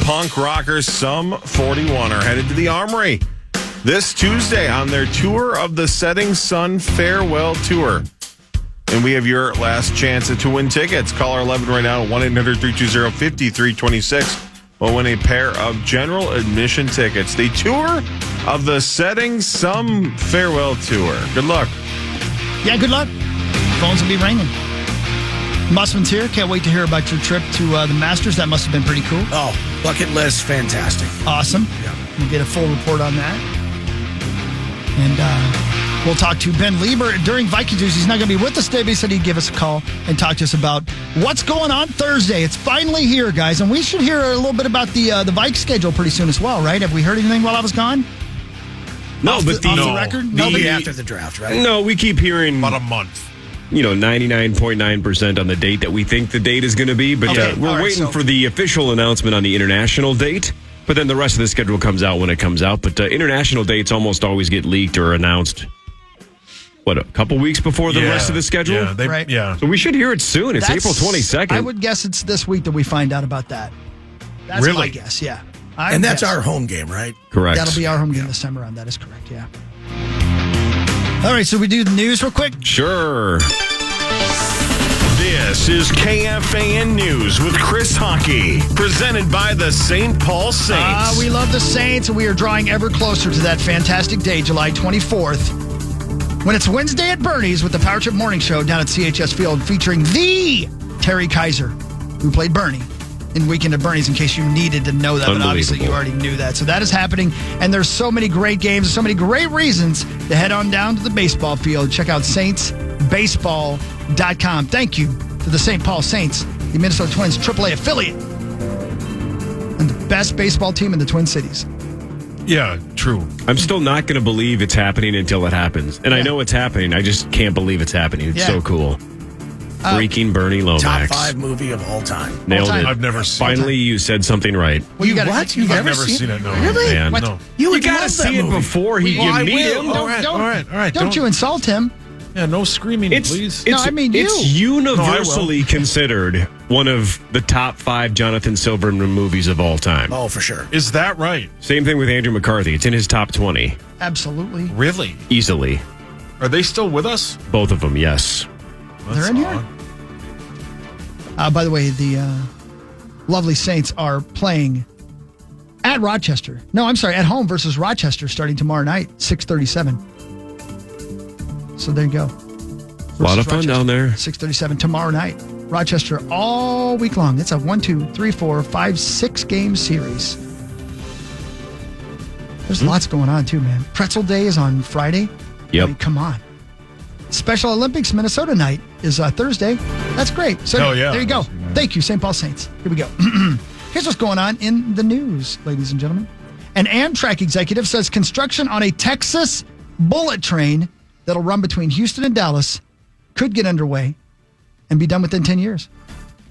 punk rockers Sum 41 are headed to the Armory this Tuesday on their tour of the Setting Sun Farewell Tour. And we have your last chance to win tickets. Call our 11 right now at 1-800-320-5326. We'll win a pair of general admission tickets. The tour of the Setting Sun Farewell Tour. Good luck. Yeah, good luck. Phones will be ringing. Mussman's here. Can't wait to hear about your trip to the Masters. That must have been pretty cool. Oh, bucket list, fantastic. Awesome. Yeah. We'll get a full report on that. And we'll talk to Ben Leber during Vikings News. He's not going to be with us today, but he said he'd give us a call and talk to us about what's going on Thursday. It's finally here, guys, and we should hear a little bit about the Vikes schedule pretty soon as well, right? Have we heard anything while I was gone? No, off but the record? Maybe after the draft, right? No, we keep hearing About a month. 99.9% on the date that we think the date is going to be. But Okay. we're All right, waiting so- for the official announcement on the international date. But then the rest of the schedule comes out when it comes out. But international dates almost always get leaked or announced, a couple weeks before the rest of the schedule? Yeah, Right. yeah. So we should hear it soon. It's April 22nd. I would guess it's this week that we find out about that. That's my Really? guess, yeah. And that's our home game, right? Correct. That'll be our home game this time around. That is correct, yeah. All right, so we do the news real quick. Sure. This is KFAN News with Chris Hockey, presented by the St. Paul Saints. We love the Saints, and we are drawing ever closer to that fantastic day, July 24th, when it's Wednesday at Bernie's with the Power Trip Morning Show down at CHS Field featuring the Terry Kaiser, who played Bernie in Weekend at Bernie's, in case you needed to know that, but obviously you already knew that. So that is happening, and there's so many great games, so many great reasons to head on down to the baseball field. Check out saintsbaseball.com. Thank you to the St. Paul Saints, the Minnesota Twins AAA affiliate, and the best baseball team in the Twin Cities. Yeah, true. I'm still not going to believe it's happening until it happens. And I know it's happening. I just can't believe it's happening. It's so cool. Freaking Bernie Lomax. Top 5 movie of all time. Nailed it. I've never seen Finally, you said something right. Well, you gotta, what? You You've I've gotta, never seen it, no. Really? Man. What? No. You would gotta love that see it movie. before you I meet will. him. All right, all right. Don't you insult him. Yeah, no screaming, please. No, I mean you. It's universally considered one of the top 5 Jonathan Silverman movies of all time. Oh, for sure. Is that right? Same thing with Andrew McCarthy. It's in his top 20. Absolutely. Really? Easily. Are they still with us? Both of them, yes. They're in here. By the way, the lovely Saints are playing at Rochester. No, I'm sorry, at home versus Rochester starting tomorrow night, 6:37. So there you go. A lot of fun down there. 6:37 tomorrow night. Rochester all week long. It's a 1, 2, 3, 4, 5, 6 game series. There's lots going on too, man. Pretzel Day is on Friday. Yep. I mean, come on. Special Olympics Minnesota night is Thursday. That's great. So Hell yeah. there you go. Thank you, St. Paul Saints. Here we go. Here's what's going on in the news, ladies and gentlemen. An Amtrak executive says construction on a Texas bullet train that'll run between Houston and Dallas could get underway and be done within 10 years.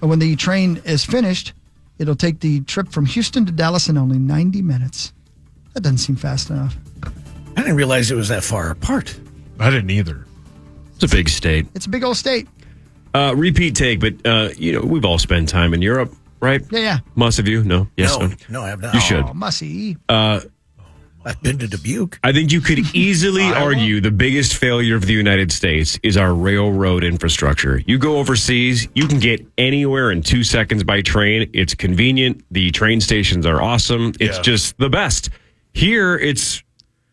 But when the train is finished, it'll take the trip from Houston to Dallas in only 90 minutes. That doesn't seem fast enough. I didn't realize it was that far apart. I didn't either. It's a big state. It's a big old state. Repeat take, but we've all spent time in Europe, right? Yeah. Most of you? No? Yes? No, I have not. You should. Oh, Mussy. I've been to Dubuque. I think you could easily argue the biggest failure of the United States is our railroad infrastructure. You go overseas, you can get anywhere in 2 seconds by train. It's convenient. The train stations are awesome. It's just the best. Here, it's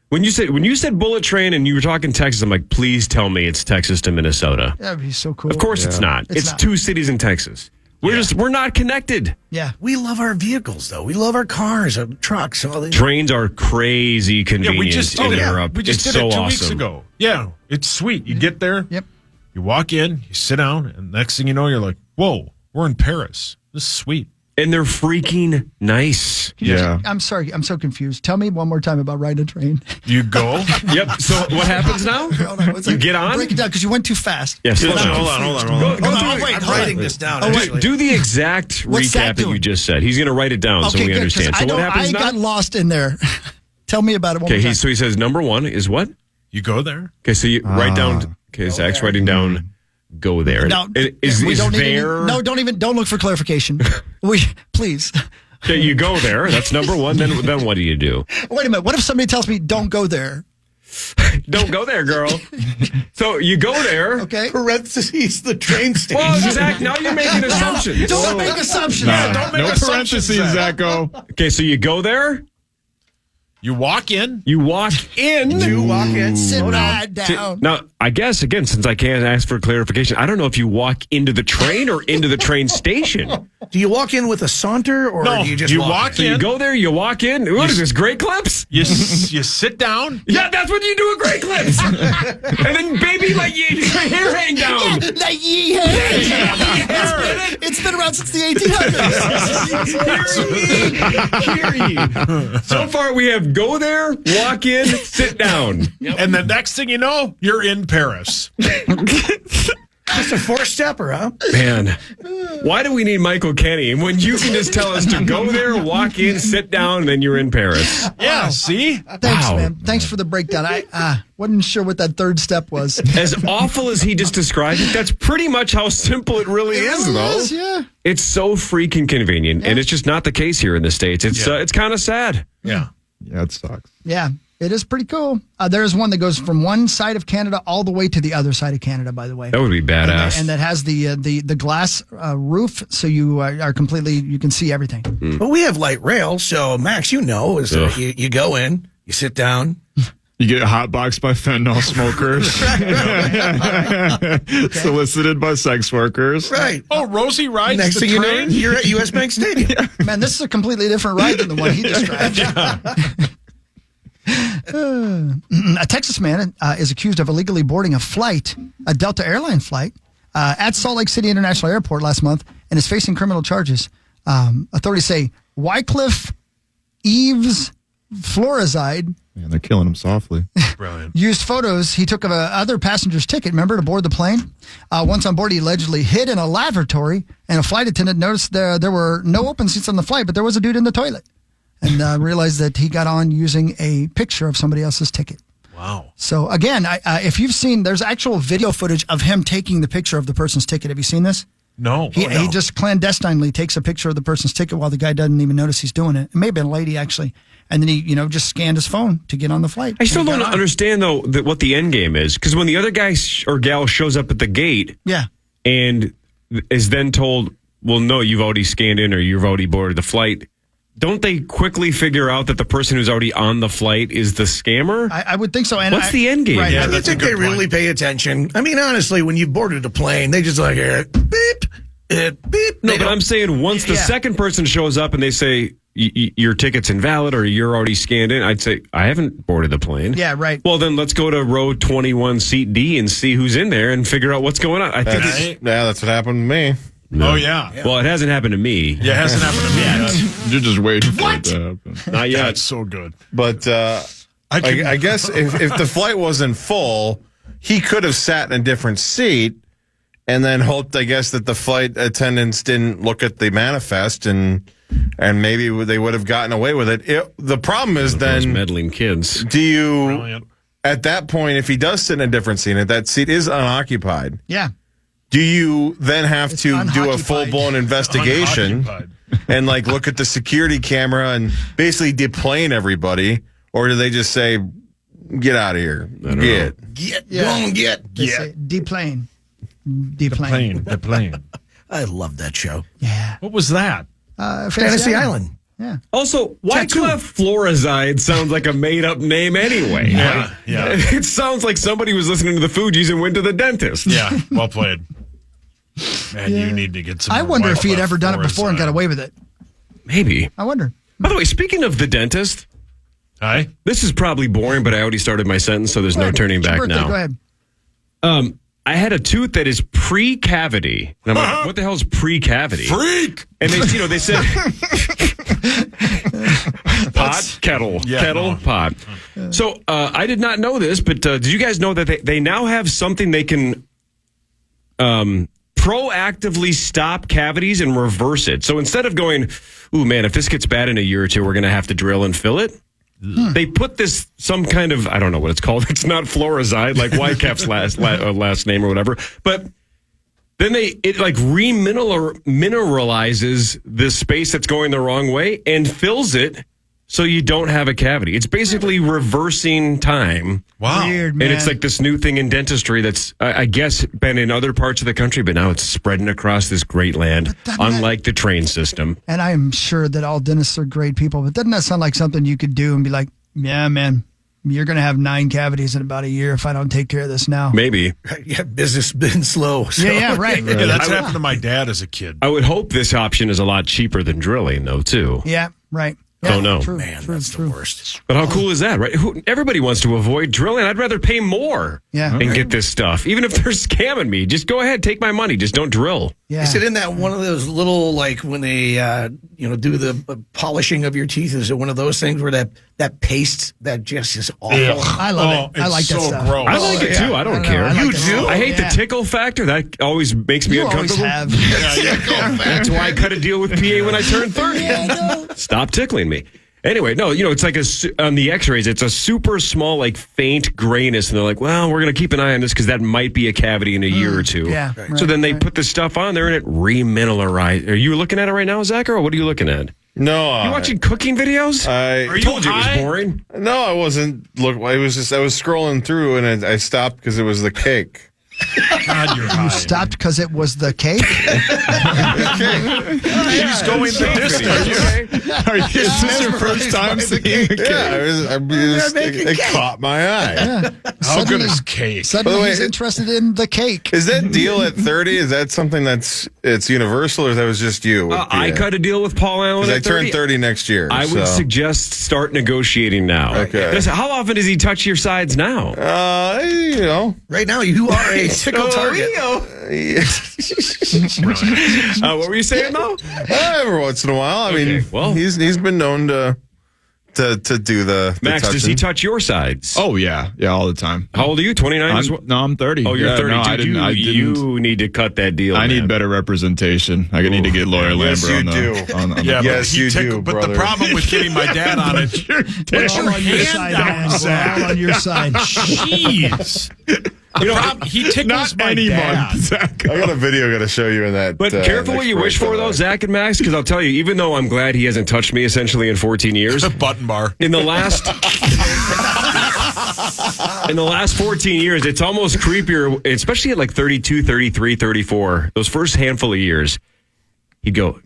when you said bullet train and you were talking Texas, I'm like, please tell me it's Texas to Minnesota. That would be so cool. Of course it's not. It's not. 2 cities in Texas. We're not connected. Yeah. We love our vehicles, though. We love our cars, our trucks, all these. Trains are crazy convenient Yeah, we just in did it. Europe. We just it's did so it 2 awesome. weeks ago. Yeah, it's sweet. You get there. Yep. You walk in, you sit down, and next thing you know, you're like, whoa, we're in Paris. This is sweet. And they're freaking nice. I'm sorry. I'm so confused. Tell me one more time about riding a train. You go. Yep. So what happens now? You get on? Break it down because you went too fast. Yes. Hold on. I'm writing this down, actually. Do the exact What's that recap that you doing? just said. He's going to write it down so we good, 'cause understand. So what happens I now? got lost in there. Tell me about it one more Okay, time. so he says number 1 is what? You go there. Okay, so you write down. Okay, Zach's writing down. Go there. No, Is we don't need there? don't look for clarification. Please. Okay, you go there. That's number one. Then what do you do? Wait a minute. What if somebody tells me don't go there? Don't go there, girl. So you go there. Okay. Parentheses, the train station. Well, Zach, now you're making assumptions. Don't make assumptions. Don't make assumptions, Zacko. Okay, so you go there. You walk in. You walk in. You walk in. Sit right down. Now, I guess, again, since I can't ask for clarification, I don't know if you walk into the train or into the train station. Do you walk in with a saunter, or No, do you just walk So in? you go there, you walk in. What is this, Great Clips? You sit down. Yeah, that's what you do at Great Clips. And then, baby, like, your hair hang down. Like ye hair. It's been around since the 1800s. Hear ye. So far, we have go there, walk in, sit down. And the next thing you know, you're in Paris. Just a four-stepper, huh? Man, why do we need Michael Kenny when you can just tell us to go there, walk in, sit down, and then you're in Paris? Yeah, see? Thanks, Wow. man. Thanks for the breakdown. I wasn't sure what that third step was. As awful as he just described it, that's pretty much how simple it really is, though. Yeah. It's so freaking convenient, and it's just not the case here in the States. It's kind of sad. Yeah. Yeah, it sucks. Yeah. It is pretty cool. There is one that goes from one side of Canada all the way to the other side of Canada, by the way. That would be badass. And that has the glass roof, so you are completely, you can see everything. Well, we have light rail, so Max, you know, is you go in, you sit down. You get hotboxed by fentanyl smokers. Solicited by sex workers. Right. Oh, Rosie rides Next the thing you know, train? you're at US Bank Stadium. Man, this is a completely different ride than the one he described. A Texas man is accused of illegally boarding a Delta airline flight at Salt Lake City International Airport last month and is facing criminal charges. Authorities say Wycliffe Eves Florizide Man, they're killing him softly. Brilliant. used photos he took of other passenger's ticket, remember, to board the plane. Once on board, he allegedly hid in a lavatory, and a flight attendant noticed there were no open seats on the flight, but there was a dude in the toilet. And realized that he got on using a picture of somebody else's ticket. Wow. So, again, if you've seen, there's actual video footage of him taking the picture of the person's ticket. Have you seen this? No. He just clandestinely takes a picture of the person's ticket while the guy doesn't even notice he's doing it. It may have been a lady, actually. And then he, just scanned his phone to get on the flight. I still And he don't got on. understand, though, what the end game is. Because when the other guy or gal shows up at the gate Yeah. and is then told, well, no, you've already scanned in or you've already boarded the flight, don't they quickly figure out that the person who's already on the flight is the scammer? I would think so. And What's the end game? Right, Yeah, I that's a think good they point. really pay attention. I mean, honestly, when you've boarded a plane, they just like, beep, beep. No, but I'm saying once the second person shows up and they say, your ticket's invalid or you're already scanned in, I'd say, I haven't boarded the plane. Yeah, right. Well, then let's go to row 21, seat D, and see who's in there and figure out what's going on. I think it's, That's what happened to me. Oh, yeah. well, it hasn't happened to me. Yeah, it hasn't happened to me yet. You're just waiting for it to happen. Not yet. That's so good. But I guess if the flight wasn't full, he could have sat in a different seat and then hoped, I guess, that the flight attendants didn't look at the manifest and maybe they would have gotten away with it. The problem is Those then, meddling kids. do you, Brilliant. at that point, if he does sit in a different seat, if that seat is unoccupied, Yeah. do you then have It's to do a unoccupied. full-blown investigation Unoccupied. and look at the security camera and basically deplane everybody? Or do they just say, get out of here? Get. They say deplane. Deplane. The plane. I love that show. Yeah. What was that? Fantasy Island. Yeah. Also, Wycliffe Florizide sounds like a made-up name anyway. Yeah, yeah. It sounds like somebody was listening to the Fugees and went to the dentist. Yeah, well played. Man, you need to get some. I more wonder if he had Wycliffe ever done it before and got Florizide. away with it. Maybe. I wonder. By the way, speaking of the dentist, Hi. this is probably boring, but I already started my sentence, so there's no turning It's your back birthday. now. Go ahead. I had a tooth that is pre-cavity. And I'm like, what the hell is pre-cavity? Freak. And they said pot, kettle, Yeah, kettle, no. pot. So I did not know this, but did you guys know that they now have something they can proactively stop cavities and reverse it? So instead of going, ooh, man, if this gets bad in a year or two, we're going to have to drill and fill it. They put this, some kind of, I don't know what it's called. It's not Florizide, like Wyclif's last name or whatever. But then it like remineralizes the space that's going the wrong way and fills it so you don't have a cavity. It's basically reversing time. Wow. Weird, man. And it's like this new thing in dentistry that's, I guess, been in other parts of the country, but now it's spreading across this great land, unlike the train system. And I'm sure that all dentists are great people, but doesn't that sound like something you could do and be like, yeah, man, you're going to have 9 cavities in about a year if I don't take care of this now. Maybe. Yeah, business been slow. So. Yeah, right. Yeah, that's happened to my dad as a kid. I would hope this option is a lot cheaper than drilling, though, too. Yeah, right. Yeah, Don't know. True, Man, true, that's true. the worst. But how cool is that, right? Everybody wants to avoid drilling. I'd rather pay more Yeah. and get this stuff. Even if they're scamming me, just go ahead, take my money. Just don't drill. Yeah. Is it in that one of those little, like when they, do the polishing of your teeth? Is it one of those things where that paste that just is awful? I love it. I like that so stuff. gross. I like it, too. I don't care. I like You that do? stuff. I hate Yeah. the tickle factor. That always makes me You always uncomfortable. have. That's why I cut a deal with PA when I turned 30. Stop tickling me. Anyway, no, it's like on the x-rays, it's a super small, like faint grayness. And they're like, well, we're going to keep an eye on this because that might be a cavity in a year or two. Yeah, So right, then they right. put the stuff on there and it remineralizes. Are you looking at it right now, Zach, or what are you looking at? No, You watching cooking videos? I you told you it was high? boring. no, I wasn't. Look, I was scrolling through and I stopped because it was the cake. God, you're high. Stopped because it was the cake. He's going the distance. Is this your first time seeing a cake? Yeah, it caught my eye. How good is cake? Suddenly By the way, he's interested in the cake. Is that deal at 30? Is that something it's universal, or that was just you? with I PA? turn a deal with Paul Allen 'Cause I at 30. turn 30 next year. I would suggest start negotiating now. Okay. Listen, how often does he touch your sides now? Right now, you are a tickle target. What were you saying, though? Every once in a while. I mean, well. he's been known to do the Max, does touching. he touch your sides? Oh, yeah, all the time. How old are you? 29 as well? No, I'm 30. Oh, you're Yeah, 30. No, I Dude, didn't. I didn't. you need to cut that deal. I need man. better representation. I need to get Lawyer Yes, Lambert you on the. do. On the Yeah, Yes, but he you do, But brother. the problem with getting my dad on it, We're all on your side, man. We're all on your side. jeez. He tickles Not my any dad. month, Zach. I got a video I got to show you in that. But careful what next you break, wish by for, the though, way. Zach and Max, because I'll tell you, even though I'm glad he hasn't touched me essentially in 14 years, Button bar. in the last 14 years, it's almost creepier, especially at like 32, 33, 34. Those first handful of years, he'd go,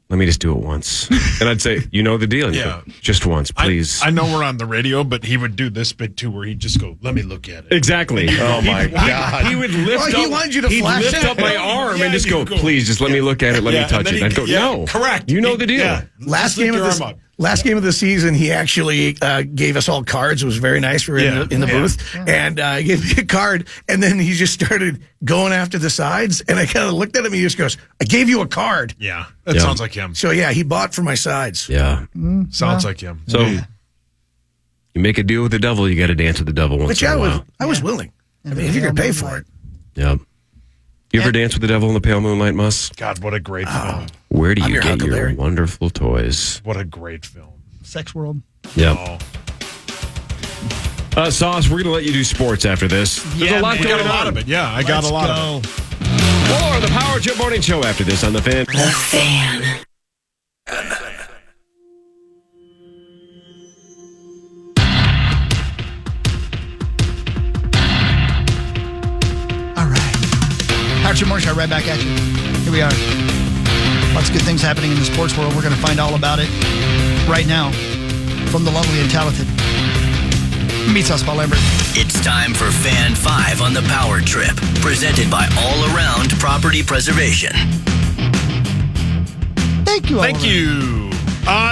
let me just do it once. And I'd say, you know the deal. And he'd Yeah. go, just once, please. I know we're on the radio, but he would do this bit too, where he'd just go, "Let me look at it." Exactly. Oh, my God. He would lift Oh, he up. wanted you to he'd flash lift it. up my arm Yeah, and just you go, go. please, just let me look at it. Let me Yeah, touch and then it. I'd go, no, correct. You know the deal. Yeah. Last Just lift game of your this. arm up. Last game of the season, he actually gave us all cards. It was very nice. We were in the booth, and he gave me a card, and then he just started going after the sides, and I kind of looked at him. He just goes, "I gave you a card." Yeah, that sounds like him. So yeah, he bought for my sides. Yeah. Sounds like him. So you make a deal with the devil, you got to dance with the devil once Which in I a was, while. I was willing. I mean, if you could pay for it. Yep. You ever dance with the devil in the pale moonlight, Muss? God, what a great film. Where do I'm you your get your Huckleberry. wonderful toys? What a great film. Sex world. Yep. Sauce, we're going to let you do sports after this. There's a lot We going got a lot on. of it. Yeah, I got a lot of it. More of the Power Chip Morning Show after this on The Fan. The Fan. All right. Howard Morning Show, right back at you. Here we are. Lots of good things happening in the sports world. We're going to find all about it right now from the lovely and talented Meets Us, Paul Lambert. It's time for Fan 5 on the Power Trip, presented by All Around Property Preservation. Thank you. Thank you.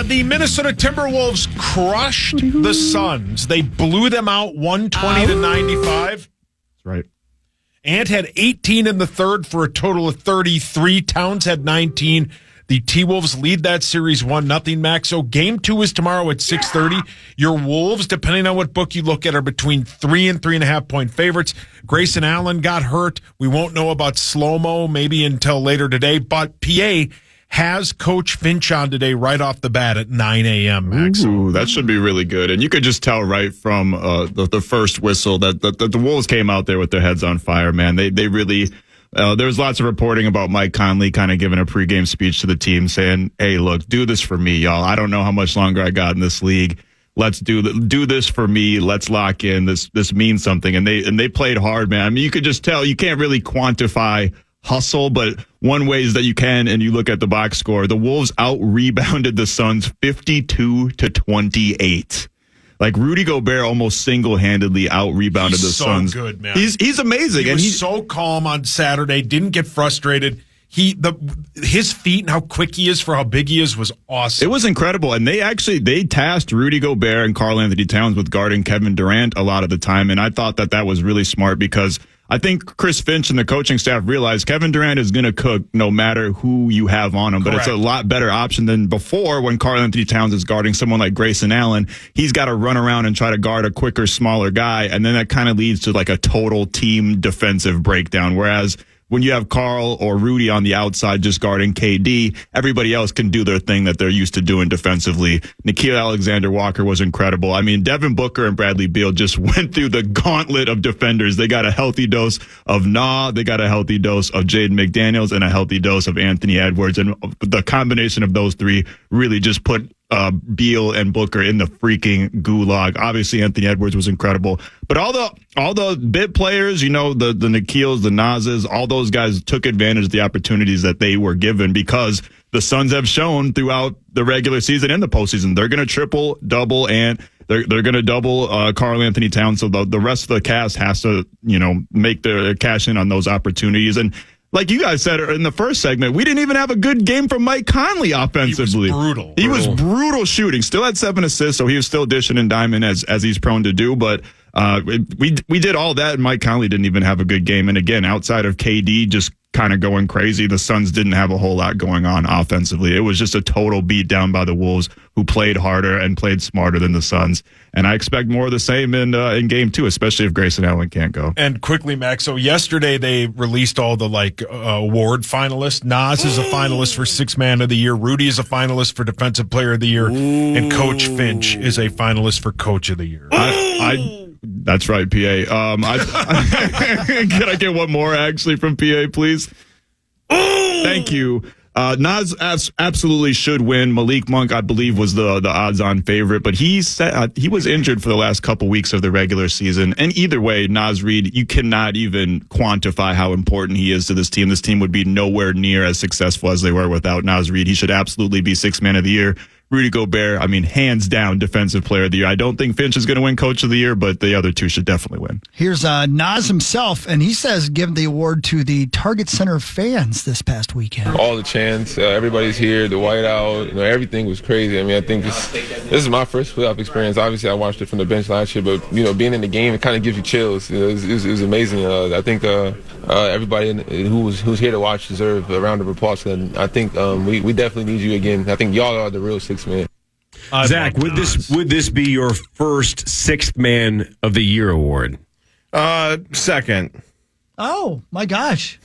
The Minnesota Timberwolves crushed the Suns. They blew them out 120 to 95. That's right. Ant had 18 in the third for a total of 33. Towns had 19. The T-Wolves lead that series 1-0, Max. So game 2 is tomorrow at 6:30. Your Wolves, depending on what book you look at, are between 3 and 3.5 point favorites. Grayson Allen got hurt. We won't know about slow-mo maybe until later today. But PA has Coach Finch on today right off the bat at 9 a.m., Max. Ooh, that should be really good. And you could just tell right from the first whistle that the Wolves came out there with their heads on fire, man. They really there was lots of reporting about Mike Conley kind of giving a pregame speech to the team saying, hey, look, do this for me, y'all. I don't know how much longer I got in this league. Let's do this for me. Let's lock in. This means something. And they played hard, man. I mean, you could just tell. You can't really quantify hustle, but one way is that you can, and you look at the box score. The Wolves out-rebounded the Suns 52-28. Like, Rudy Gobert almost single-handedly out-rebounded the Suns. He's so good, man. He's amazing. He was so calm on Saturday, didn't get frustrated. His feet and how quick he is for how big he is was awesome. It was incredible, and they tasked Rudy Gobert and Karl Anthony Towns with guarding Kevin Durant a lot of the time, and I thought that was really smart because I think Chris Finch and the coaching staff realized Kevin Durant is going to cook no matter who you have on him. But It's a lot better option than before when Karl Anthony Towns is guarding someone like Grayson Allen. He's got to run around and try to guard a quicker, smaller guy, and then that kind of leads to like a total team defensive breakdown. Whereas when you have Karl or Rudy on the outside just guarding KD, everybody else can do their thing that they're used to doing defensively. Nickeil Alexander-Walker was incredible. I mean, Devin Booker and Bradley Beal just went through the gauntlet of defenders. They got a healthy dose of they got a healthy dose of Jaden McDaniels, and a healthy dose of Anthony Edwards. And the combination of those three really just put Beal and Booker in the freaking gulag. Obviously, Anthony Edwards was incredible, but all the bit players, the Nickeils, the Nazes, all those guys took advantage of the opportunities that they were given because the Suns have shown throughout the regular season and the postseason they're going to triple, double, and they're going to double Karl Anthony Towns. So the rest of the cast has to make their cash in on those opportunities. And like you guys said in the first segment, we didn't even have a good game from Mike Conley offensively. He was brutal shooting. Still had 7 assists, so he was still dishing and diming as he's prone to do. But we did all that, and Mike Conley didn't even have a good game. And again, outside of KD just kind of going crazy, the Suns didn't have a whole lot going on offensively. It was just a total beat down by the Wolves, who played harder and played smarter than the Suns. And I expect more of the same in game 2, especially if Grayson Allen can't go. And quickly, Max, so yesterday they released all the award finalists. Nas is a finalist for Sixth Man of the Year. Rudy is a finalist for Defensive Player of the Year. Ooh. And Coach Finch is a finalist for Coach of the Year. That's right, PA. Can I get one more actually from PA, please? Thank you. Nas absolutely should win. Malik Monk, I believe, was the odds-on favorite, but he was injured for the last couple weeks of the regular season. And either way, Nas Reed, you cannot even quantify how important he is to this team. This team would be nowhere near as successful as they were without Nas Reed. He should absolutely be Sixth Man of the Year. Rudy Gobert, I mean, hands down, Defensive Player of the Year. I don't think Finch is going to win Coach of the Year, but the other two should definitely win. Here's Nas himself, and he says give the award to the Target Center fans this past weekend. All the chants, everybody's here, the whiteout, everything was crazy. I mean, I think this is my first playoff experience. Obviously, I watched it from the bench last year, but, being in the game, it kind of gives you chills. It was amazing. I think everybody who's here to watch deserve a round of applause, and I think we definitely need you again. I think y'all are the real Sixth Man. Zach, would this be your first Sixth Man of the Year award? Second. Oh my gosh!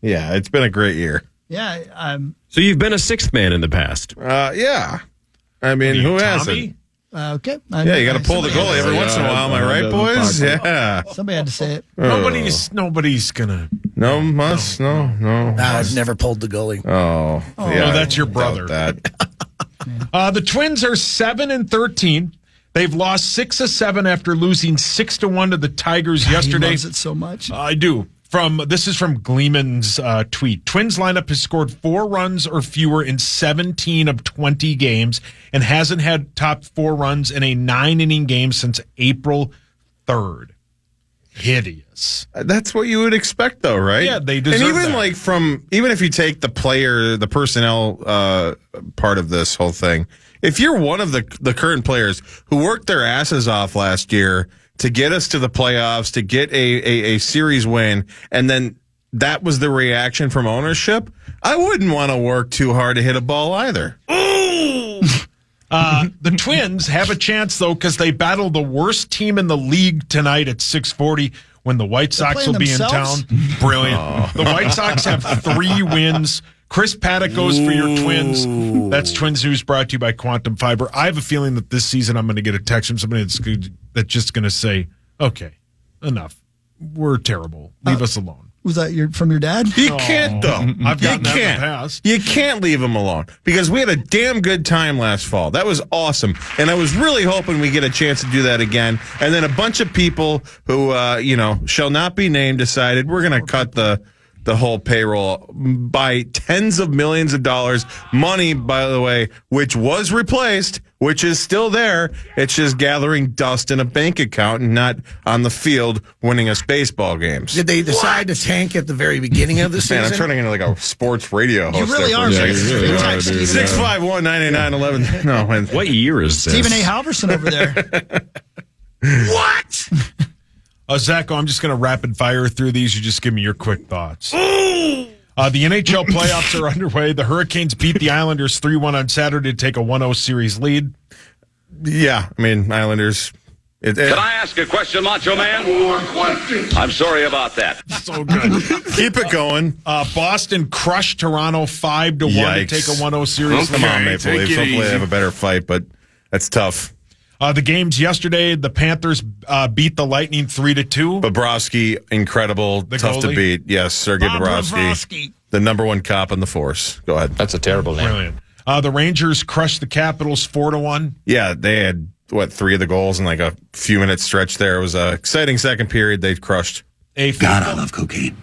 Yeah, it's been a great year. Yeah. So you've been a Sixth Man in the past. Yeah. I mean, who hasn't? Okay. Yeah, you got to pull the goalie every once in a while. Am I right, boys? Yeah. Somebody had to say it. Nobody's gonna. No. I've never pulled the goalie. Oh, yeah. That's your brother. That. The Twins are 7-13. They've lost 6 of 7 after losing 6-1 to the Tigers yesterday. He loves it so much. I do. This is from Gleeman's tweet. Twins lineup has scored 4 runs or fewer in 17 of 20 games and hasn't had top 4 runs in a 9-inning game since April 3rd. Hideous. That's what you would expect, though, right? Yeah, they deserve and even that. Even if you take the personnel part of this whole thing, if you're one of the current players who worked their asses off last year to get us to the playoffs, to get a series win, and then that was the reaction from ownership, I wouldn't want to work too hard to hit a ball either. The Twins have a chance, though, because they battle the worst team in the league tonight at 6:40 when the White Sox will be in town. Brilliant. Oh. The White Sox have 3 wins. Chris Paddock goes for your Twins. That's Twins News brought to you by Quantum Fiber. I have a feeling that this season I'm going to get a text from somebody that's just going to say, okay, enough. We're terrible. Leave us alone. Was that from your dad? You can't, though. I've gotten that in the can't. past. You can't leave him alone because we had a damn good time last fall. That was awesome. And I was really hoping we get a chance to do that again. And then a bunch of people who, shall not be named decided we're going to cut the whole payroll by tens of millions of dollars. Money, by the way, which was replaced, which is still there. It's just gathering dust in a bank account and not on the field winning us baseball games. Did they decide to tank at the very beginning of the season? Man, I'm turning into like a sports radio host. You really are. Yeah, you really are, dude. 651-9911. No, What year is this? Stephen A. Halverson over there. What? Zacho, I'm just going to rapid fire through these. You just give me your quick thoughts. The NHL playoffs are underway. The Hurricanes beat the Islanders 3-1 on Saturday to take a 1-0 series lead. Yeah, I mean, Islanders. Can I ask a question, Macho Man? More questions. I'm sorry about that. So good. Keep it going. Boston crushed Toronto 5-1 to Yikes. take a 1-0 series Come lead. on, Maple Leafs. Hopefully they have a better fight, but that's tough. The games yesterday, the Panthers beat the Lightning 3-2. Bobrovsky, incredible, tough to goalie? beat. Yes, Sergei Bobrovsky, the number one cop in the force. Go ahead. That's a terrible name. Brilliant. The Rangers crushed the Capitals 4-1. Yeah, they had, 3 of the goals in like a few minute stretch there. It was an exciting second period. They crushed. God, I love cocaine.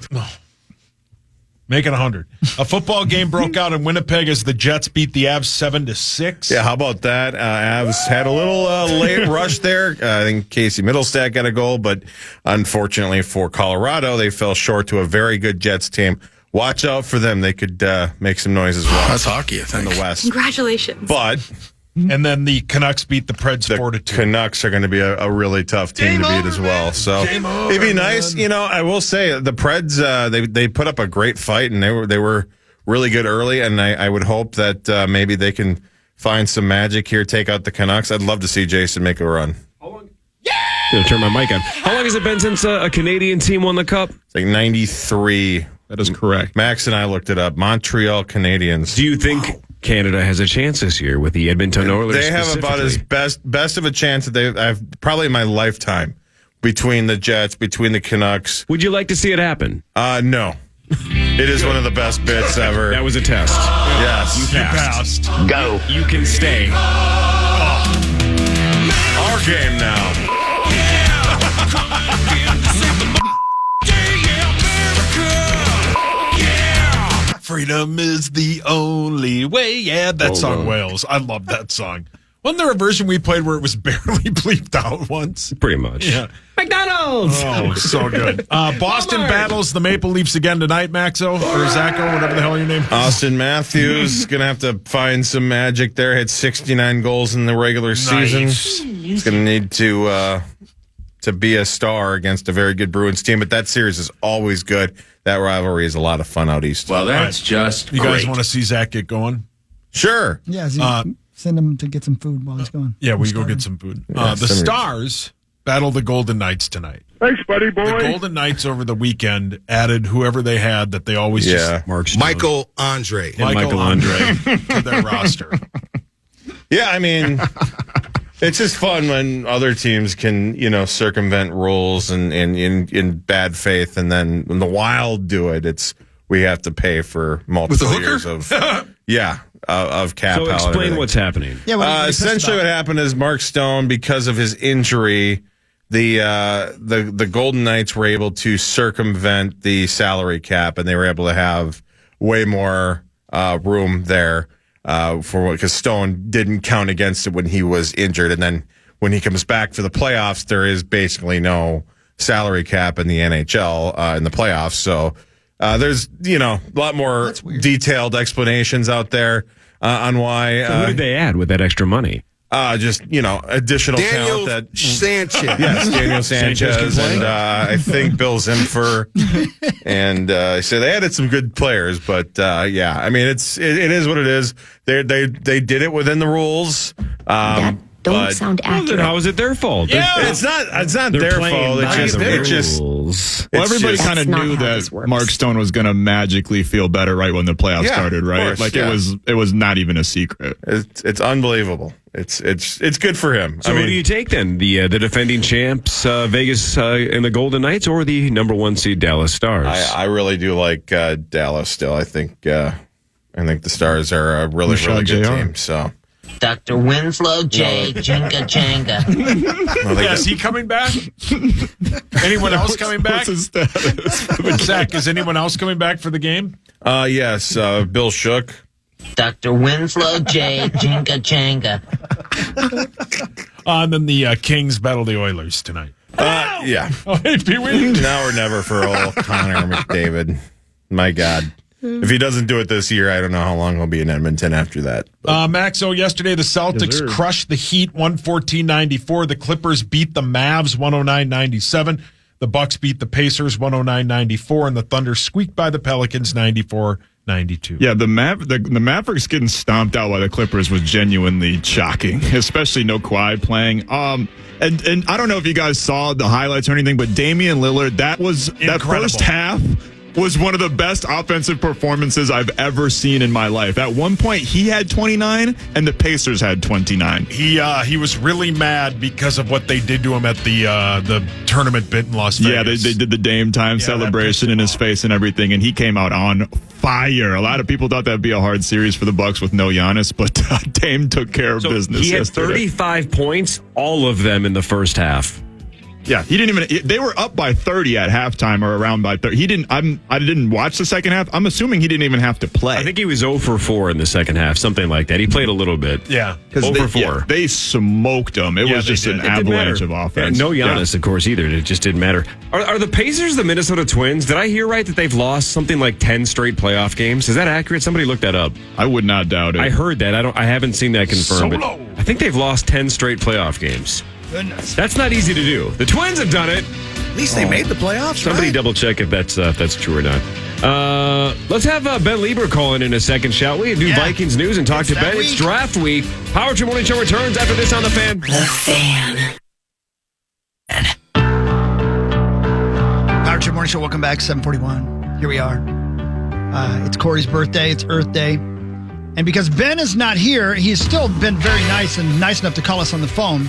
Make it 100. A football game broke out in Winnipeg as the Jets beat the Avs 7-6. Yeah, how about that? Avs had a little late rush there. I think Casey Middlestat got a goal, but unfortunately for Colorado, they fell short to a very good Jets team. Watch out for them. They could make some noise as well. That's hockey, I think. In the West. Congratulations. But And then the Canucks beat the Preds the 4-2. Canucks are going to be a really tough team to beat as well. So it'd be nice. I will say the Preds, they put up a great fight and they were really good early. And I would hope that maybe they can find some magic here, take out the Canucks. I'd love to see Jason make a run. Gonna turn my mic on. How long has it been since a Canadian team won the Cup? It's like 93. That is correct. Max and I looked it up. Montreal Canadiens. Do you think Canada has a chance this year with the Edmonton Oilers? They have about as best of a chance that I've probably in my lifetime between the Jets, between the Canucks. Would you like to see it happen? No. It is one of the best bits ever. That was a test. Yes. You passed. Go. You can stay. Our game now. Freedom is the only way. Yeah, that song wails. I love that song. Wasn't there a version we played where it was barely bleeped out once? Pretty much. Yeah. McDonald's! Oh, so good. Boston battles the Maple Leafs again tonight, Maxo, or Zacho, whatever the hell your name is. Austin Matthews going to have to find some magic there. Hit 69 goals in the regular season. He's going to need to be a star against a very good Bruins team, but that series is always good. That rivalry is a lot of fun out east. Well, that's just You great. guys want to see Zach get going? Sure. Yeah, send him to get some food while he's going. Yeah, we go get some food. The Stars battle the Golden Knights tonight. Thanks, buddy boy. The Golden Knights over the weekend added whoever they had that they always just Michael Andre. Michael Andre to their roster. Yeah, I mean, it's just fun when other teams can, circumvent rules and in bad faith, and then when the Wild do it, we have to pay for multiple years of of cap. So explain what's happening. Yeah, essentially what happened is Mark Stone, because of his injury, the Golden Knights were able to circumvent the salary cap, and they were able to have way more room there. Because Stone didn't count against it when he was injured, and then when he comes back for the playoffs, there is basically no salary cap in the NHL in the playoffs. So there's a lot more detailed explanations out there on why. So who did they add with that extra money? Just additional Daniel talent. Sanchez. Yes, Daniel Sanchez, and I think Bill Zimfer, and so they added some good players. But I mean, it is what it is. They did it within the rules. Don't sound accurate. Then how is it their fault? Yeah, it's not their fault. It's just Bills. Well, It's everybody just- kind of That's not knew how that this works. Mark Stone was going to magically feel better right when the playoffs Yeah, started, of right? course, Like yeah. it was not even a secret. It's unbelievable. It's good for him. So who do you take then? The defending champs, Vegas and the Golden Knights, or the number 1 seed Dallas Stars? I really do like Dallas still. I think the Stars are a really, Michelle really good J.R. team. So Dr. Winslow J. Jinga Janga. Yeah, is he coming back? Anyone else coming back? What's his status? Zach, is anyone else coming back for the game? yes, Bill Shook. Dr. Winslow J. Jinga Janga. And then the Kings battle the Oilers tonight. Yeah. Oh, hey, Pee Wee. Now or never for old Connor McDavid. My God. If he doesn't do it this year, I don't know how long he'll be in Edmonton after that. Maxo, yesterday the Celtics crushed the Heat 114-94. The Clippers beat the Mavs 109-97. The Bucks beat the Pacers 109-94. And the Thunder squeaked by the Pelicans 94-92. Yeah, the Mavericks getting stomped out by the Clippers was genuinely shocking, especially no Kawhi playing. And I don't know if you guys saw the highlights or anything, but Damian Lillard, that first half was one of the best offensive performances I've ever seen in my life. At one point, he had 29, and the Pacers had 29. He was really mad because of what they did to him at the tournament bit in Las Vegas. Yeah, they did the Dame time celebration in his face and everything, and he came out on fire. A lot of people thought that'd be a hard series for the Bucks with no Giannis, but Dame took care of business. He had yesterday. 35 points, all of them in the first half. Yeah, he didn't even. They were up by 30 at halftime or around by 30. He didn't. I didn't watch the second half. I'm assuming he didn't even have to play. I think he was 0 for 4 in the second half, something like that. He played a little bit. Yeah, 0 for 4. Yeah, they smoked him. It was just an avalanche of offense. Yeah, no Giannis, of course, either. It just didn't matter. Are the Pacers the Minnesota Twins? Did I hear right that they've lost something like 10 straight playoff games? Is that accurate? Somebody looked that up. I would not doubt it. I heard that. I haven't seen that confirmed. But I think they've lost 10 straight playoff games. Goodness. That's not easy to do. The Twins have done it. At least they made the playoffs. Somebody right? double check if that's true or not. Let's have Ben Leber calling in a second, shall we? Do Vikings news and talk to Ben. It's draft week. Power Trip Morning Show returns after this on The Fan. The Fan. Power Trip Morning Show, welcome back, 741. Here we are. It's Corey's birthday. It's Earth Day. And because Ben is not here, he's still been very nice and nice enough to call us on the phone.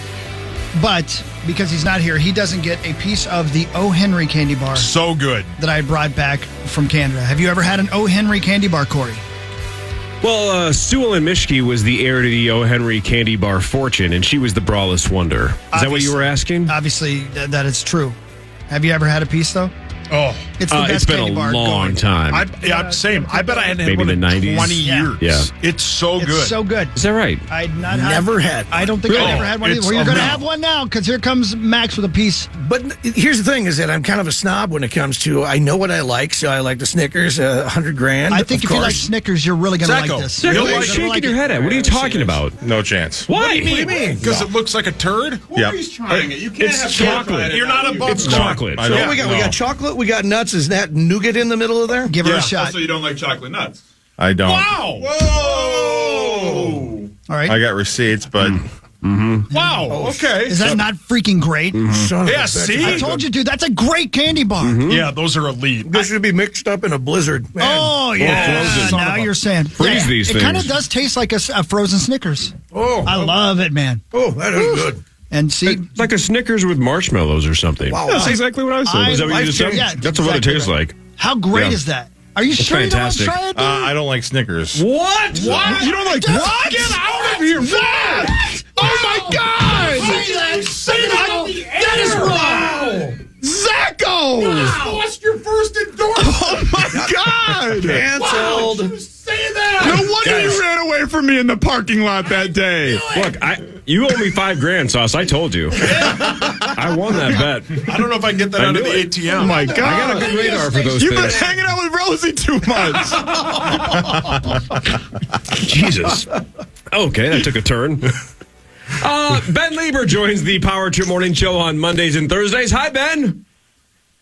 But because he's not here, he doesn't get a piece of the O. Henry candy bar So good. that I brought back from Canada. Have you ever had an O. Henry candy bar, Corey? Well, Sue Ellen Mischke was the heir to the O. Henry candy bar fortune, and she was the braless wonder. Is that what you were asking? Obviously, that is true. Have you ever had a piece, though? Oh, It's the best it's been candy a bar long going. time. Same. I bet I hadn't Maybe had one the in 90s. 20 years. Yeah. It's so good. It's so good. Is that right? I'd not Never had I don't think Really? I've ever had one either. It's Well, you're going to amazing. have one now because here comes Max with a piece. But here's the thing: is that I'm kind of a snob when it comes to. I know what I like, so I like the Snickers, $100,000. I think of if you like course. Snickers, you're really going to like Zacco. this. Zacco, What Really? are you shaking your head at? What are you talking about? No chance. Why? What do you mean? Because it looks like a turd? Yep. trying it. You can't It's chocolate. You're not above It's chocolate. I So don't- we got chocolate, we got nuts. Is that nougat in the middle of there? Give her Yeah. a shot. Also, you don't like chocolate nuts. I don't. Wow. Whoa! All right. I got receipts, but Wow. Okay. Is that not freaking great? Son of a Yeah, bitch. see? I told you, dude, that's a great candy bar. Yeah, those are elite. This should be mixed up in a blizzard. Man. Oh, yeah. frozen. Now you're saying. Freeze these It kind of things. does taste like a frozen Snickers. Oh, I love it, man. oh, that is good. And see, It's like a Snickers with marshmallows or something. Wow. That's exactly what I said. I- Is that what you just said? Yeah, That's what it exactly tastes right. like. how great Yeah. is that? Are you sure fantastic. you don't want to try it, dude? I don't like Snickers. What? What? You don't like what? Get out of here. What? Oh my God! Say that. That is wrong. Zacco! Lost your first endorsement. Oh my God! Canceled. Say that. No wonder you ran away from me in the parking lot that day. Look, you owe me $5,000, Sauce. I told you. I won that bet. I don't know if I can get that out of the ATM. Oh my God! I got a good radar for those You've been things. hanging out with Rosie too much. Jesus. Okay, that took a turn. Ben Leber joins the Power Trip Morning Show on Mondays and Thursdays. Hi, Ben.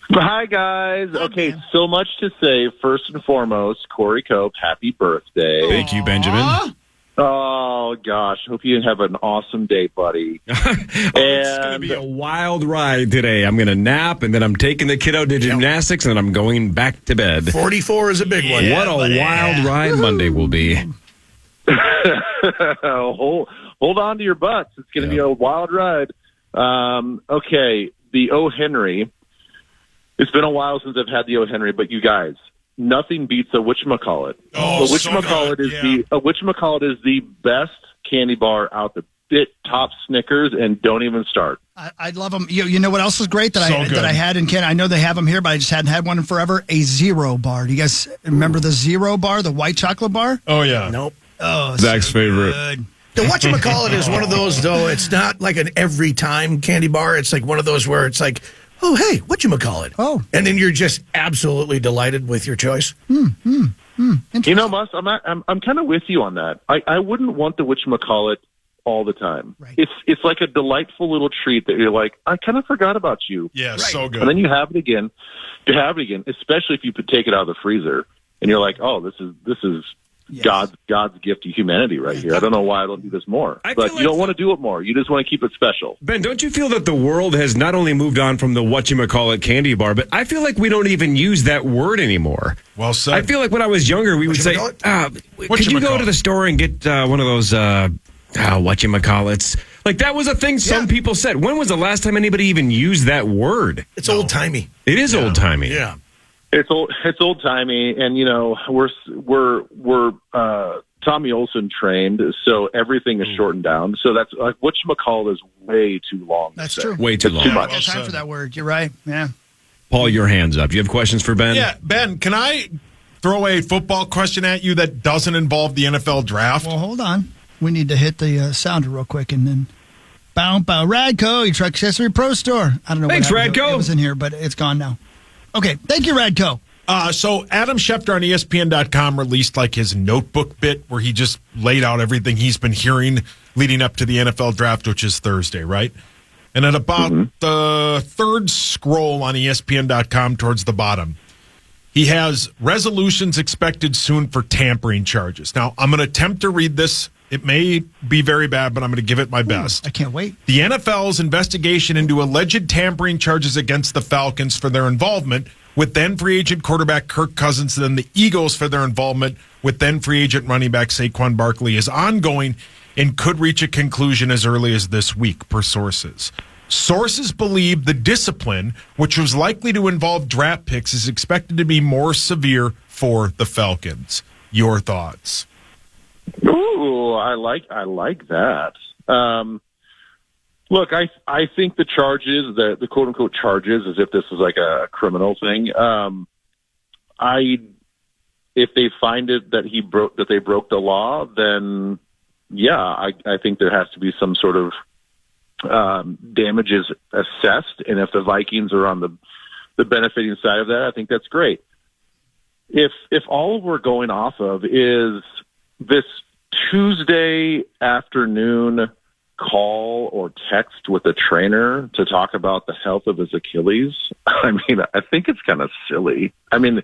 Hi, guys. Okay, so much to say. First and foremost, Corey Cope, happy birthday. Thank you, Benjamin. Oh, Oh, gosh. Hope you have an awesome day, buddy. It's going to be a wild ride today. I'm going to nap, and then I'm taking the kiddo to gymnastics, and then I'm going back to bed. 44 is a big one. What a wild ride Monday will be. Hold on to your butts. It's going to be a wild ride. Okay, the O. Henry. It's been a while since I've had the O. Henry, but you guys, nothing beats a whatchamacallit. Oh, a whatchamacallit is the best candy bar out there. It tops Snickers, and don't even start. I love them. You know what else is great that I had in Canada? I know they have them here, but I just hadn't had one in forever. A Zero bar. Do you guys remember the Zero bar, the white chocolate bar? Oh, yeah. Nope. Oh, Zach's favorite. good. The whatchamacallit is one of those, though. It's not like an every time candy bar. It's like one of those where it's like, oh, hey, whatchamacallit? Oh. And then you're just absolutely delighted with your choice. You know, Mus, I'm kind of with you on that. I wouldn't want the whatchamacallit all the time. Right. It's like a delightful little treat that you're like, I kind of forgot about you. Yeah, so good. And then you have it again. Especially if you could take it out of the freezer and you're like, oh, this is God's gift to humanity right here. I don't know why I don't do this more. But you don't want to do it more. You just want to keep it special. Ben, don't you feel that the world has not only moved on from the whatchamacallit candy bar, but I feel like we don't even use that word anymore. Well said. I feel like when I was younger, we would say, could you go to the store and get one of those whatchamacallits? Like, that was a thing some people said. When was the last time anybody even used that word? It's old-timey. It is old-timey. Yeah. It's old-timey, and, you know, we're Tommy Olsen trained, so everything is shortened down. So that's like whatchamacallit is way too long. That's true. Way too long. Too I much. got time for that word. You're right. Yeah. Paul, your hand's up. You have questions for Ben? Yeah, Ben, can I throw a football question at you that doesn't involve the NFL draft? Well, hold on. We need to hit the sounder real quick, and then bow. Radco, your truck accessory pro store. I don't know. Thanks, what happened. Radco. It was in here, but it's gone now. Okay, thank you, Radco. So Adam Schefter on ESPN.com released like his notebook bit where he just laid out everything he's been hearing leading up to the NFL draft, which is Thursday, right? And at about the third scroll on ESPN.com towards the bottom, he has resolutions expected soon for tampering charges. Now, I'm going to attempt to read this. It may be very bad, but I'm going to give it my best. I can't wait. The NFL's investigation into alleged tampering charges against the Falcons for their involvement with then free agent quarterback Kirk Cousins, and then the Eagles for their involvement with then free agent running back Saquon Barkley is ongoing and could reach a conclusion as early as this week, per sources. Sources believe the discipline, which was likely to involve draft picks, is expected to be more severe for the Falcons. Your thoughts? Ooh, I like that. Look, I think the charges, the quote unquote charges, as if this is like a criminal thing. If they find it that they broke the law, then yeah, I think there has to be some sort of damages assessed, and if the Vikings are on the benefiting side of that, I think that's great. If all we're going off of is this Tuesday afternoon call or text with a trainer to talk about the health of his Achilles, I mean, I think it's kind of silly. I mean,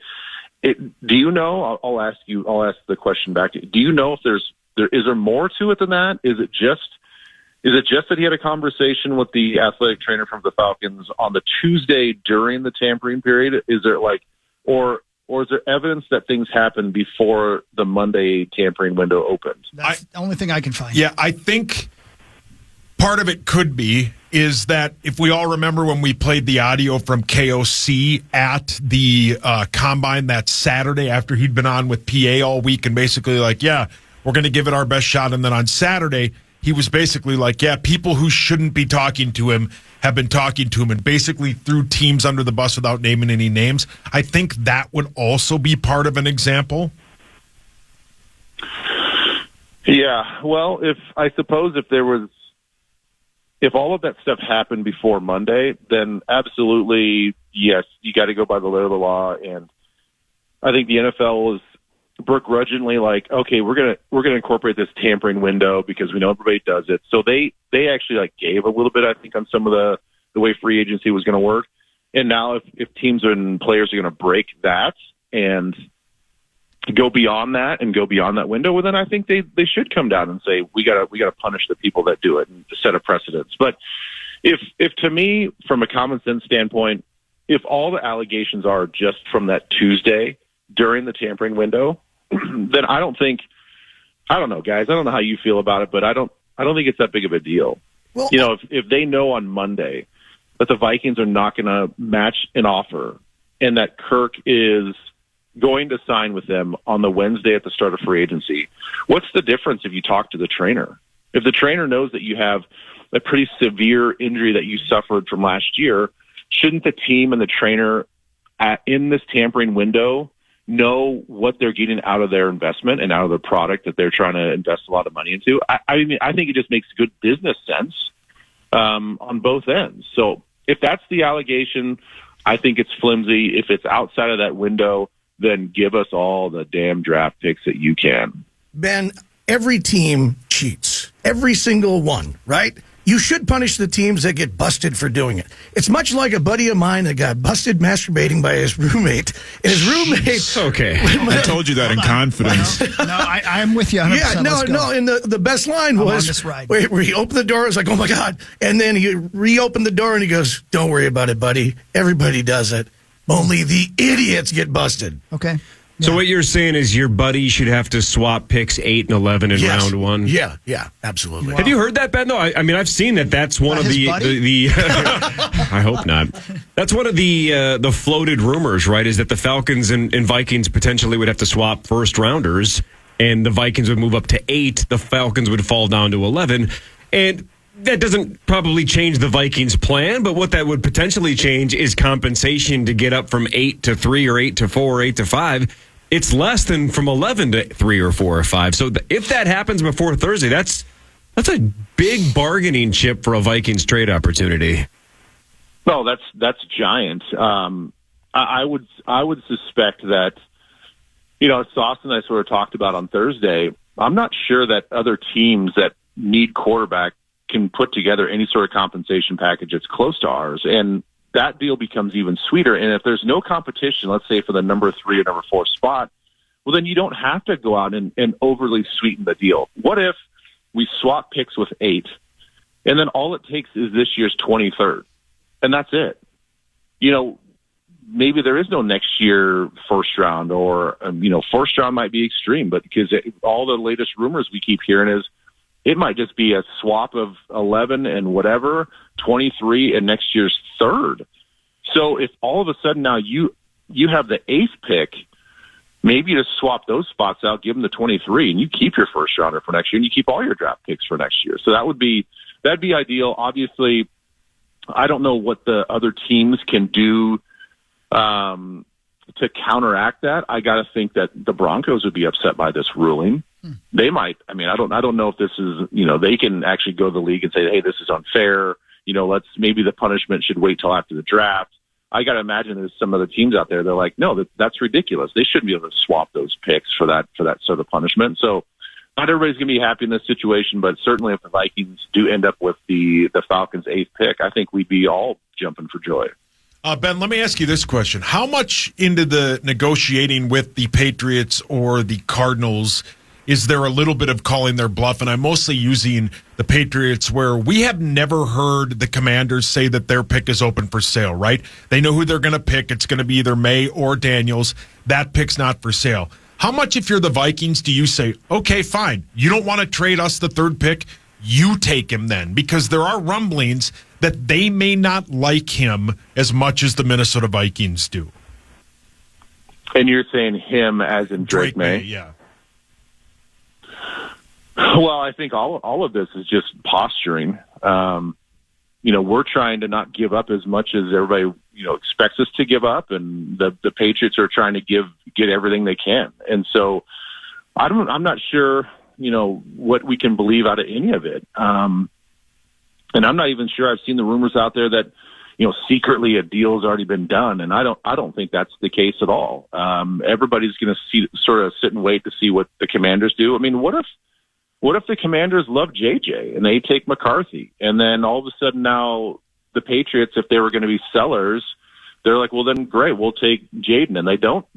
do you know? I'll ask the question back to you. Do you know if is there more to it than that? Is it just that he had a conversation with the athletic trainer from the Falcons on the Tuesday during the tampering period? Is there or is there evidence that things happened before the Monday tampering window opened? That's the only thing I can find. Yeah, I think part of it could be is that if we all remember when we played the audio from KOC at the Combine that Saturday after he'd been on with PA all week and basically like, yeah, we're going to give it our best shot. And then on Saturday, he was basically like, yeah, people who shouldn't be talking to him have been talking to him and basically threw teams under the bus without naming any names. I think that would also be part of an example. Yeah, well, if all of that stuff happened before Monday, then absolutely, yes, you got to go by the letter of the law. And I think the NFL is begrudgingly like, okay, we're gonna incorporate this tampering window because we know everybody does it. So they actually like gave a little bit, I think, on some of the way free agency was going to work. And now if teams and players are going to break that and go beyond that and go beyond that window, well, then I think they should come down and say we gotta punish the people that do it and set a precedence. But if to me, from a common sense standpoint, if all the allegations are just from that Tuesday during the tampering window, then I don't know, guys. I don't know how you feel about it, but I don't think it's that big of a deal. Well, if they know on Monday that the Vikings are not going to match an offer and that Kirk is going to sign with them on the Wednesday at the start of free agency, what's the difference if you talk to the trainer? If the trainer knows that you have a pretty severe injury that you suffered from last year, shouldn't the team and the trainer in this tampering window know what they're getting out of their investment and out of the product that they're trying to invest a lot of money into? I mean, I think it just makes good business sense on both ends. So if that's the allegation, I think it's flimsy. If it's outside of that window, then give us all the damn draft picks that you can. Ben, every team cheats. Every single one, right? You should punish the teams that get busted for doing it. It's much like a buddy of mine that got busted masturbating by his roommate. And his roommate... Okay. I told you that in confidence. No, I'm with you 100%. Yeah, no. And the best line was where he opened the door. It was like, oh, my God. And then he reopened the door and he goes, don't worry about it, buddy. Everybody does it. Only the idiots get busted. Okay. So what you're saying is your buddy should have to swap picks 8 and 11 in round one? Yeah, absolutely. Wow. Have you heard that, Ben? No, I mean, I've seen that. That's one of the I hope not. That's one of the floated rumors, right, is that the Falcons and Vikings potentially would have to swap first rounders, and the Vikings would move up to 8. The Falcons would fall down to 11. And that doesn't probably change the Vikings' plan, but what that would potentially change is compensation to get up from 8 to 3 or 8 to 4 or 8 to 5. It's less than from 11 to 3 or 4 or 5. So if that happens before Thursday, that's a big bargaining chip for a Vikings trade opportunity. No, that's giant. I would suspect that, as Austin and I sort of talked about on Thursday, I'm not sure that other teams that need quarterback can put together any sort of compensation package that's close to ours. And that deal becomes even sweeter. And if there's no competition, let's say for the number 3 or number 4 spot, well, then you don't have to go out and overly sweeten the deal. What if we swap picks with 8, and then all it takes is this year's 23rd, and that's it? Maybe there is no next year first round, or, first round might be extreme, but because all the latest rumors we keep hearing is it might just be a swap of 11 and whatever, 23 and next year's 3rd. So if all of a sudden now you have the 8th pick, maybe you just swap those spots out, give them the 23, and you keep your first rounder for next year, and you keep all your draft picks for next year. So that'd be ideal. Obviously, I don't know what the other teams can do to counteract that. I got to think that the Broncos would be upset by this ruling. They might. I mean, I don't know if this is, they can actually go to the league and say, hey, this is unfair. Maybe the punishment should wait till after the draft. I got to imagine there's some other teams out there. They're like, no, that's ridiculous. They shouldn't be able to swap those picks for that sort of punishment. So not everybody's going to be happy in this situation, but certainly if the Vikings do end up with the Falcons' 8th pick, I think we'd be all jumping for joy. Ben, let me ask you this question. How much into the negotiating with the Patriots or the Cardinals is there a little bit of calling their bluff? And I'm mostly using the Patriots, where we have never heard the Commanders say that their pick is open for sale, right? They know who they're going to pick. It's going to be either May or Daniels. That pick's not for sale. How much, if you're the Vikings, do you say, okay, fine, you don't want to trade us the 3rd pick, you take him then? Because there are rumblings that they may not like him as much as the Minnesota Vikings do. And you're saying him as in Drake May? Yeah. Well, I think all of this is just posturing. We're trying to not give up as much as everybody, expects us to give up, and the Patriots are trying to get everything they can. And so I'm not sure, what we can believe out of any of it. And I'm not even sure. I've seen the rumors out there that, secretly a deal's already been done, and I don't think that's the case at all. Everybody's going to sort of sit and wait to see what the Commanders do. I mean, what if the Commanders love JJ and they take McCarthy, and then all of a sudden now the Patriots, if they were going to be sellers, they're like, well, then great, we'll take Jaden, and they don't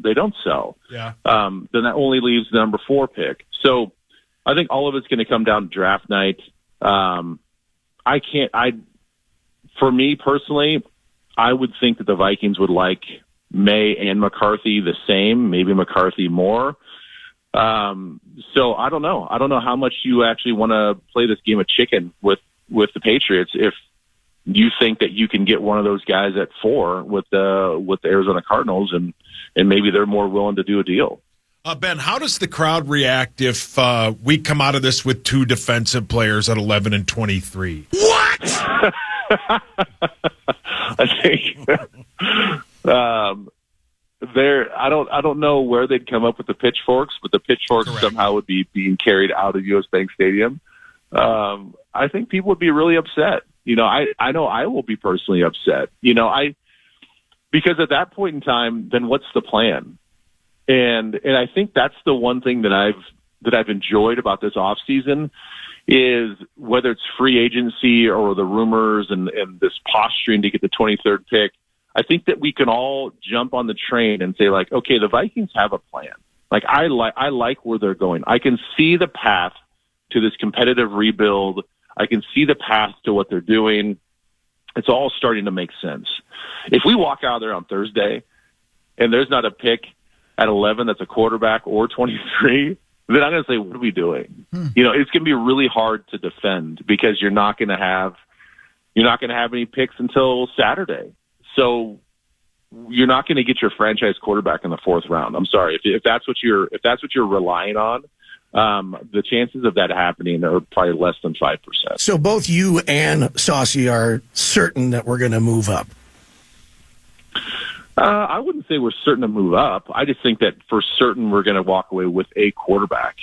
sell. Yeah. Then that only leaves the number 4 pick. So I think all of it's going to come down to draft night. For me personally, I would think that the Vikings would like May and McCarthy the same, maybe McCarthy more. So I don't know. I don't know how much you actually want to play this game of chicken with the Patriots if you think that you can get one of those guys at 4 with the Arizona Cardinals, and maybe they're more willing to do a deal. Ben, how does the crowd react if we come out of this with 2 defensive players at 11 and 23? What? I think I don't know where they'd come up with the pitchforks, but the pitchforks somehow would be being carried out of US Bank Stadium. I think people would be really upset. I know I will be personally upset. Because at that point in time, then what's the plan? And I think that's the one thing that I've enjoyed about this offseason is whether it's free agency or the rumors and this posturing to get the 23rd pick. I think that we can all jump on the train and say, like, okay, the Vikings have a plan. Like, I like where they're going. I can see the path to this competitive rebuild. I can see the path to what they're doing. It's all starting to make sense. If we walk out there on Thursday and there's not a pick at 11 that's a quarterback or 23, then I'm going to say, what are we doing? It's going to be really hard to defend because you're not going to have any picks until Saturday. So you're not going to get your franchise quarterback in the 4th round. I'm sorry. If that's what you're relying on, the chances of that happening are probably less than 5%. So both you and Saucy are certain that we're going to move up. I wouldn't say we're certain to move up. I just think that for certain we're going to walk away with a quarterback.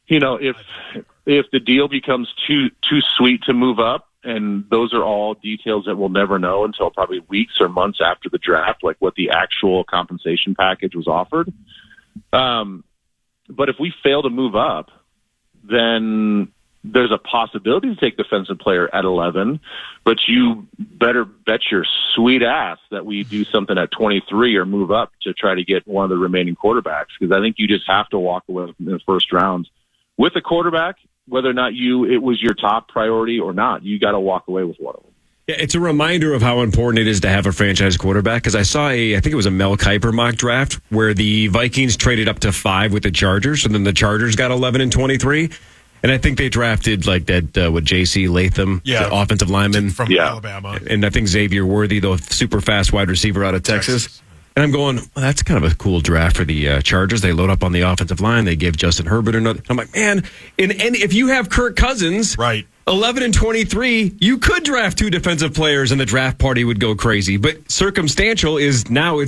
If the deal becomes too sweet to move up, and those are all details that we'll never know until probably weeks or months after the draft, like what the actual compensation package was offered. But if we fail to move up, then there's a possibility to take defensive player at 11, but you better bet your sweet ass that we do something at 23 or move up to try to get one of the remaining quarterbacks, because I think you just have to walk away in the first round with a quarterback, whether or not it was your top priority or not. You got to walk away with one of them. Yeah, it's a reminder of how important it is to have a franchise quarterback, because I saw I think it was a Mel Kiper mock draft where the Vikings traded up to 5 with the Chargers, and then the Chargers got 11 and 23. And I think they drafted like that with J.C. Latham, the offensive lineman from Alabama. And I think Xavier Worthy, the super fast wide receiver out of Texas. And I'm going, well, that's kind of a cool draft for the Chargers. They load up on the offensive line. They give Justin Herbert another. I'm like, man, if you have Kirk Cousins, 11 and 23, you could draft 2 defensive players and the draft party would go crazy. But circumstantial is now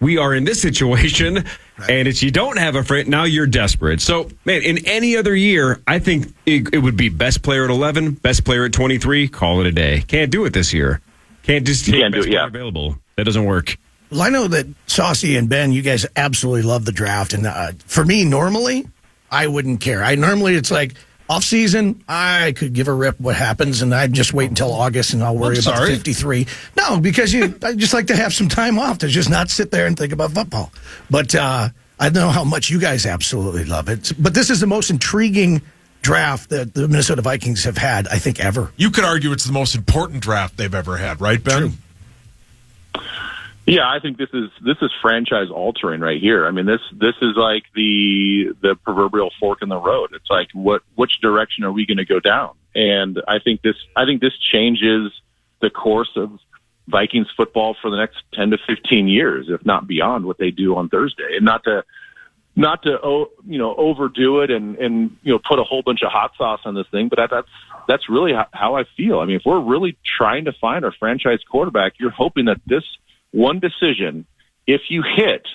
we are in this situation, and it's you don't have a friend, now you're desperate. So, man, in any other year, I think it would be best player at 11, best player at 23, call it a day. Can't do it this year. Can't just take best player available. That doesn't work. Well, I know that Saucy and Ben, you guys absolutely love the draft. And for me, normally, I wouldn't care. It's like off season, I could give a rip what happens, and I'd just wait until August, and I'll worry about 53. No, because I just like to have some time off to just not sit there and think about football. But I don't know how much you guys absolutely love it. But this is the most intriguing draft that the Minnesota Vikings have had, I think, ever. You could argue it's the most important draft they've ever had, right, Ben? True. Yeah, I think this is franchise altering right here. I mean, this is like the proverbial fork in the road. It's like which direction are we going to go down? And I think this changes the course of Vikings football for the next 10 to 15 years, if not beyond what they do on Thursday. And not to overdo it and put a whole bunch of hot sauce on this thing, but that's really how I feel. I mean, if we're really trying to find our franchise quarterback, you're hoping that this one decision, if you hit,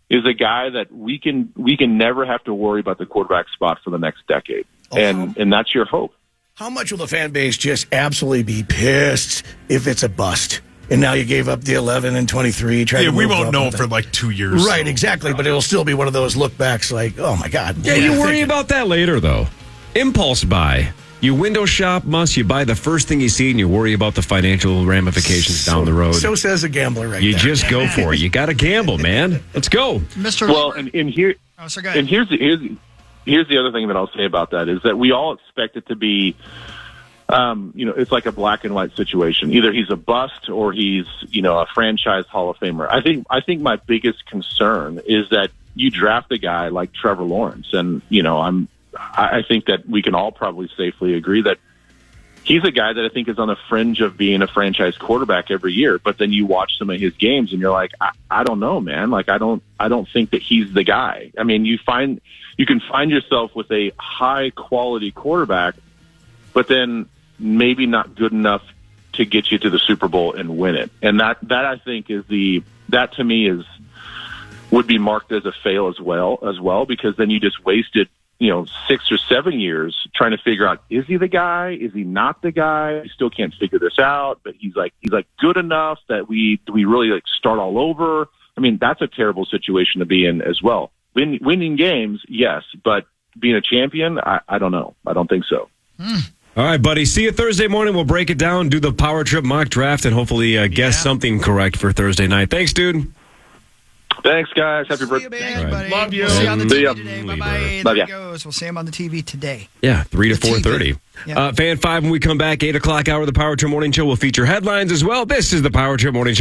is a guy that we can never have to worry about the quarterback spot for the next decade. And that's your hope. How much will the fan base just absolutely be pissed if it's a bust? And now you gave up the 11 and 23. We won't know for like 2 years. Right, exactly. But it'll still be one of those look backs like, oh, my God. Yeah, you worry about that later, though. Impulse buy. You window shop, you buy the first thing you see and you worry about the financial ramifications down the road. So says a gambler right You there. just go for it. You got to gamble, man. Let's go. Mr. Well, Leber. and here, Oh, so go ahead. and here's the other thing that I'll say about that is that we all expect it to be, it's like a black and white situation. Either he's a bust or he's, a franchise Hall of Famer. I think my biggest concern is that you draft a guy like Trevor Lawrence, and I think that we can all probably safely agree that he's a guy that I think is on the fringe of being a franchise quarterback every year. But then you watch some of his games and you're like, I don't know, man. Like, I don't think that he's the guy. I mean, you can find yourself with a high quality quarterback, but then maybe not good enough to get you to the Super Bowl and win it. And that I think that to me would be marked as a fail as well, because then you just wasted 6 or 7 years trying to figure out, is he the guy? Is he not the guy? We still can't figure this out, but he's good enough that we really start all over. I mean, that's a terrible situation to be in as well. Winning games, yes, but being a champion, I don't know. I don't think so. All right, buddy. See you Thursday morning. We'll break it down, do the Power Trip mock draft, and hopefully guess something correct for Thursday night. Thanks, dude. Thanks, guys. Happy birthday. Thanks, buddy. Love you. We'll see you on the See ya. TV today. Bye-bye. Love There ya. he goes. We'll see him on the TV today. Yeah, 3 to The TV. 4:30. Yeah. Fan 5, when we come back, 8 o'clock hour of the Power Trip Morning Show will feature headlines as well. This is the Power Trip Morning Show.